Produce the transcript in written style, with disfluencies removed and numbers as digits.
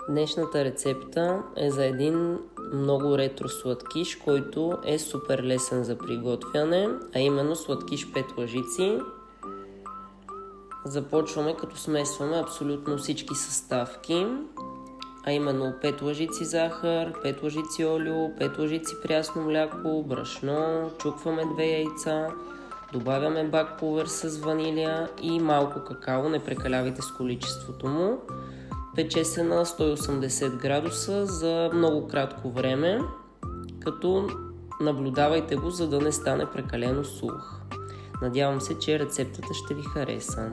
Днешната рецепта е за един много ретро сладкиш, който е супер лесен за приготвяне, а именно сладкиш 5 лъжици. Започваме като смесваме абсолютно всички съставки, а именно 5 лъжици захар, 5 лъжици олио, 5 лъжици прясно мляко, брашно, чукваме 2 яйца, добавяме бак пулвер с ванилия и малко какао, не прекалявайте с количеството му. Пече се на 180 градуса за много кратко време, като наблюдавайте го, за да не стане прекалено сух. Надявам се, че рецептата ще ви хареса.